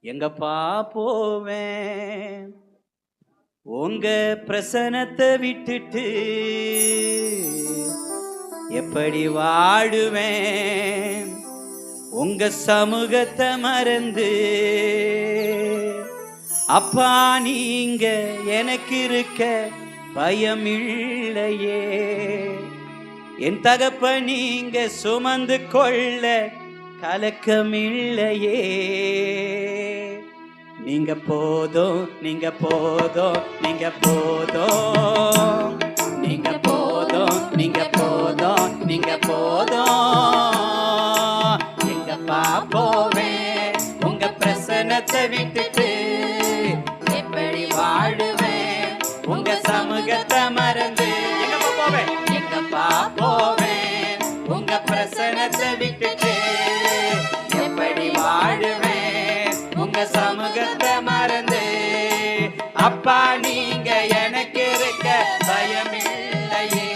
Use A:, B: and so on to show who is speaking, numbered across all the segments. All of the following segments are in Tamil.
A: எங்கப்பா போவேன் உங்க பிரசனத்தை விட்டுட்டு எப்படி வாடுவேன் உங்க சமூகத்தை மறந்து. அப்பா நீங்க எனக்கு இருக்க பயம் இல்லையே, என் தகப்ப நீங்க சுமந்து கொள்ள கலக்கமில்லையே. நீங்க போதும் நீங்க போதும் நீங்க போதும் நீங்க போதும் நீங்க போதும் நீங்க போதும். எங்கப்பா போவேன் உங்க பிரசனத்தை விட்டுட்டு எப்படி வாழுவேன் உங்க சமூகத்தை மறந்து. எங்கப்பா போவேன் எங்கப்பா போவேன் உங்க பிரசனத்தை விட்டுட்டு எப்படி வாழுவேன் உங்க சமூகத்தை மறந்து. அப்பா நீங்க எனக்கு இருக்க பயமில்லையே,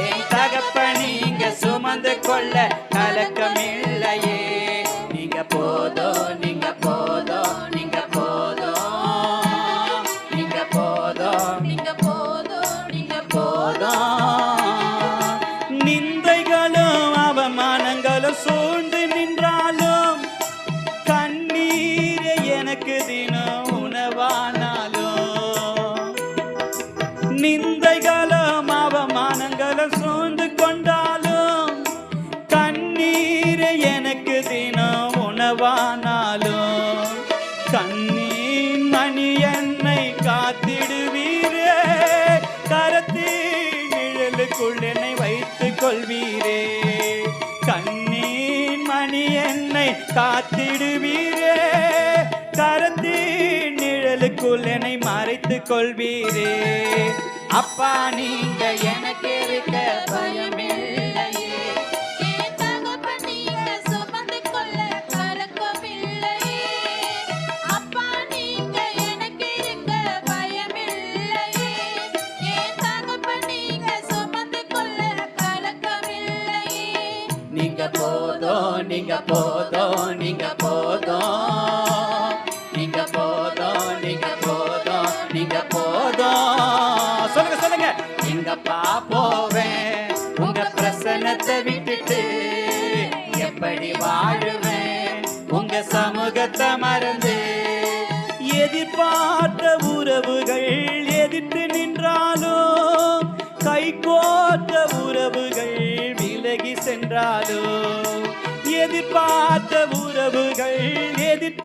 A: என் தகப்ப நீங்க சுமந்து கொள்ள கலக்கமில்லையே. நீங்க போதும் நீங்க போதும் நீங்க போதும் நீங்க போதும் நீங்க போதும் நீங்க போதும். நிந்தைகளும் அவமானங்களும் சூழ்ந்து நின்றாலும் கண்ணீரே எனக்கு தினம் உணவானாலும். நிந்தைகளும் அவமானங்களும் சூழ்ந்து கொண்டாலும் கண்ணீரே எனக்கு தினம் உணவானாலும். கண்ணீர் மணி என்னை காத்திடுவீரே, கரத்தின் நிழலுக்குள் என்னை வைத்துக் கொள்வீரே. கண்ணீர் மணி என்னை காத்திடுவீரே, கரத்தின் நிழலுக்குள் என்னை மறைத்துக் கொள்வீரே. அப்பா நீங்க எனக்கு இருக்க பயமில்லையே,
B: என் தகப்ப நீங்க சுமந்து கொள்ள கலக்கமில்லையே. அப்பா நீங்க எனக்கு இருக்க பயமில்லையே, என் தகப்ப நீங்க சுமந்து கொள்ள கலக்கமில்லையே.
A: நீங்க போதும் நீங்க போதும் நீங்க போதும் நீங்க போதும் நீங்க போதும் நீங்க போதும். சொல்லுங்க சொல்லுங்க. எங்கப்பா போவேன் உங்க பிரசனத்தை விட்டுட்டு எப்படி வாழுவேன் உங்க சமூகத்தை மறந்து. எதிர்பார்த்த உறவுகள் எதிர்த்து நின்றாலும், கை கோர்த்த உறவுகள் விலகி சென்றாலும், எதிர்பார்த்த உறவுகள் எதிர்த்து